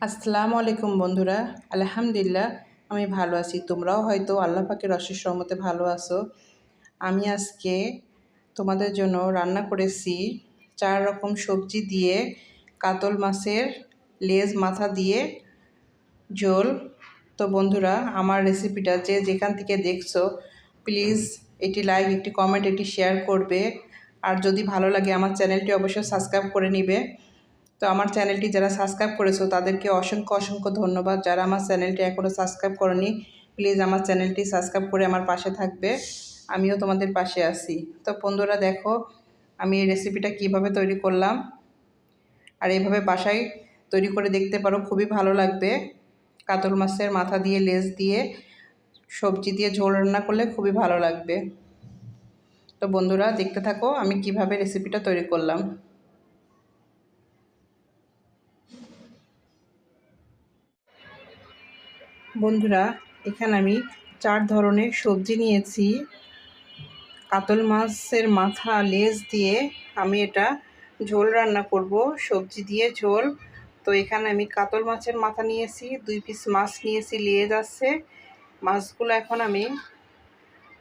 আসসালামু আলাইকুম বন্ধুরা। আলহামদুলিল্লাহ আমি ভালো আছি। তোমরাও হয়তো আল্লাহ পাকের অশেষ রহমতে ভালো আছো। আমি আজকে তোমাদের জন্য রান্না করেছি 4 রকম সবজি দিয়ে কাতল মাছের লেজ মাথা দিয়ে ঝোল। তো বন্ধুরা, আমার রেসিপিটা যে যেখান থেকে দেখছো প্লিজ একটি লাইক, একটি কমেন্ট, একটি শেয়ার করবে। আর যদি ভালো লাগে আমার চ্যানেলটি অবশ্যই সাবস্ক্রাইব করে নিবে। তো আমার চ্যানেলটি যারা সাবস্ক্রাইব করেছো তাদেরকে অসংখ্য অসংখ্য ধন্যবাদ। যারা আমার চ্যানেলটি এখনও সাবস্ক্রাইব করনি প্লিজ আমার চ্যানেলটি সাবস্ক্রাইব করে আমার পাশে থাকবে। আমিও তোমাদের পাশে আছি। তো বন্ধুরা দেখো আমি এই রেসিপিটা কিভাবে তৈরি করলাম, আর এইভাবে বাসায় তৈরি করে দেখতে পারো, খুবই ভালো লাগবে। কাতল মাছের মাথা দিয়ে লেজ দিয়ে সবজি দিয়ে ঝোল রান্না করলে খুবই ভালো লাগবে। তো বন্ধুরা দেখতে থাকো আমি কিভাবে রেসিপিটা তৈরি করলাম। বন্ধুরা এখানে আমি 4 ধরনের সবজি নিয়েছি। কাতল মাছের মাথা লেজ দিয়ে আমি এটা ঝোল রান্না করব, সবজি দিয়ে ঝোল। তো এখানে আমি কাতল মাছের মাথা নিয়েছি, 2 পিস মাছ নিয়েছি, লেজ আছে। মাছগুলো এখন আমি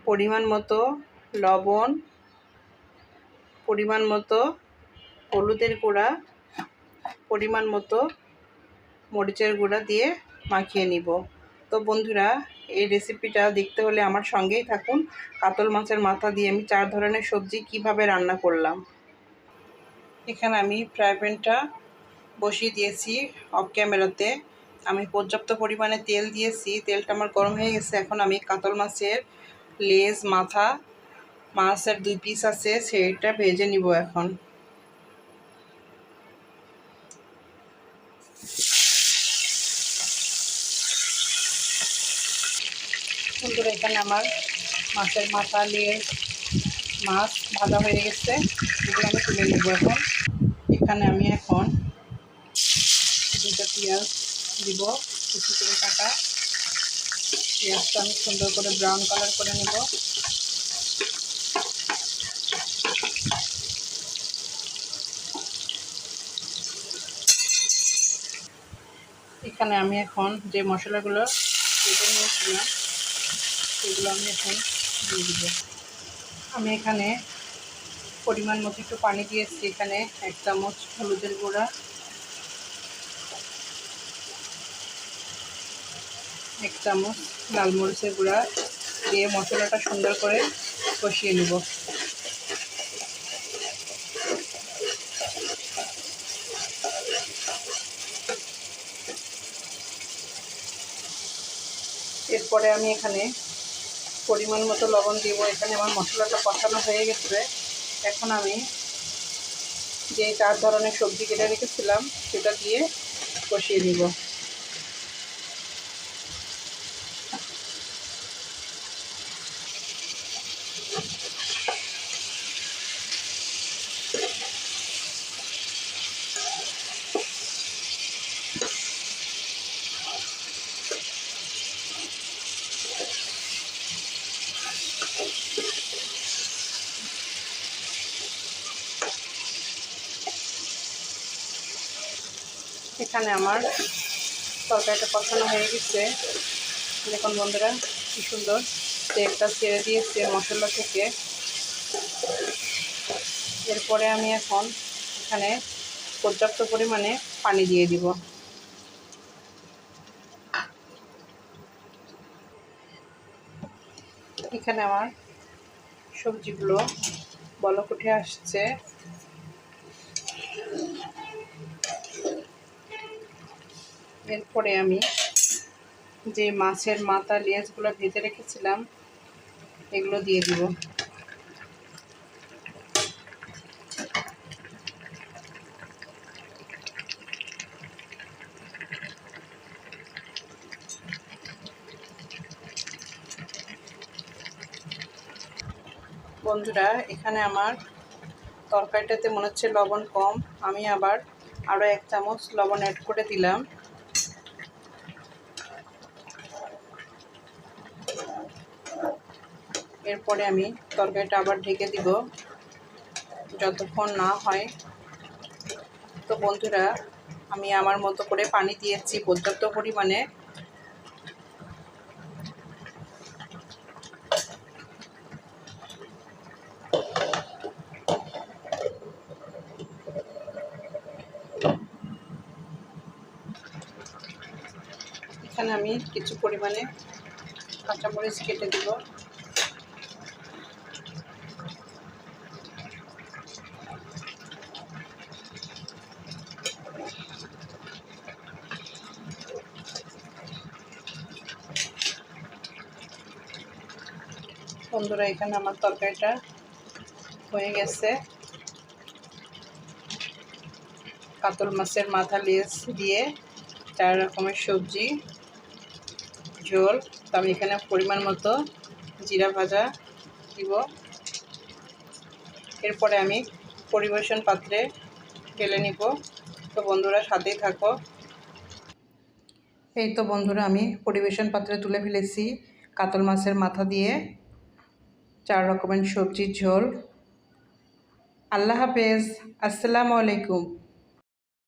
পরিমাণ মতো লবণ, পরিমাণ মতো হলুদের গুঁড়া, পরিমাণ মতো মরিচের গুঁড়া দিয়ে মাখিয়ে নিব। তো বন্ধুরা এই রেসিপিটা দেখতে হলে আমার সঙ্গেই থাকুন। কাতল মাছের মাথা দিয়ে আমি 4 ধরনের সবজি কিভাবে রান্না করলাম। এখানে আমি ফ্রাই প্যানটা বসিয়ে দিয়েছি অফ ক্যামেরাতে। আমি পর্যাপ্ত পরিমাণে তেল দিয়েছি, তেলটা আমার গরম হয়ে গেছে। এখন আমি কাতল মাছের লেজ মাথা, মাছের 2 পিস আছে সেটা ভেজে নিব। এখন বন্ধুরা এখানে আমার মাছের মাথা লেজ মাছ ভাজা হয়ে গেছে, এগুলো আমি তুলে নেব। এখানে আমি এখন 2টা পেঁয়াজ দিব, কুচি করে কাটা। পেঁয়াজটা আমি সুন্দর করে ব্রাউন কালার করে নেব। এখানে আমি এখন যে মশলাগুলো কেটে নিয়েছিলাম সেগুলো আমি এখন দিয়ে দিব। আমি এখানে পরিমাণ মতো একটু পানি দিয়েছি। এখানে 1 চামচ হলুদের গুঁড়া, 1 চামচ লাল মরিচের গুঁড়া দিয়ে মশলাটা সুন্দর করে কষিয়ে নেব। এরপরে আমি এখানে পরিমাণ মতো লবণ দিব। এখানে আমার মশলাটা কষানো হয়ে গেছে। এখন আমি যে 4 ধরনের সবজি কেটে রেখেছিলাম সেটা দিয়ে কষিয়ে নিব। এখানে আমার তরকারিটা কষানো হয়ে গেছে। দেখুন বন্ধুরা কি সুন্দর তেলটা ছেড়ে দিয়েছে মশলা থেকে। এরপরে আমি এখন এখানে পর্যাপ্ত পরিমাণে পানি দিয়ে দিব। এখানে আমার সবজিগুলো বলক উঠে আসছে। এরপরে আমি যে মাছের মাথা লেজগুলো ভেজে রেখেছিলাম এগুলো দিয়ে দিব। বন্ধুরা এখানে আমার তরকারিটাতে মনে হচ্ছে লবণ কম, আমি আবার আরও 1 চামচ লবণ অ্যাড করে দিলাম। এরপরে আমি তরকারিটা আবার ঢেকে দিব যতক্ষণ না হয়। তো বন্ধুরা আমি আমার মতো করে পানি দিয়েছি পর্যাপ্ত পরিমাণে। এখানে আমি কিছু পরিমাণে কাঁচামরিচ কেটে দিব। বন্ধুরা, এখানে আমার তরকারিটা হয়ে গেছে। কাতল মাছের মাথা লেজ দিয়ে 4 রকমের সবজি ঝোল। তো আমি এখানে পরিমাণ মতো জিরা ভাজা দিব। এরপরে আমি পরিবেশন পাত্রে ঢেলে নিব। তো বন্ধুরা, সাথেই থাকো। এই তো বন্ধুরা, আমি পরিবেশন পাত্রে তুলে ফেলেছি কাতল মাছের মাথা দিয়ে 4 রকমের সবজির ঝোল। আল্লাহ হাফেজ। আসসালামু আলাইকুম।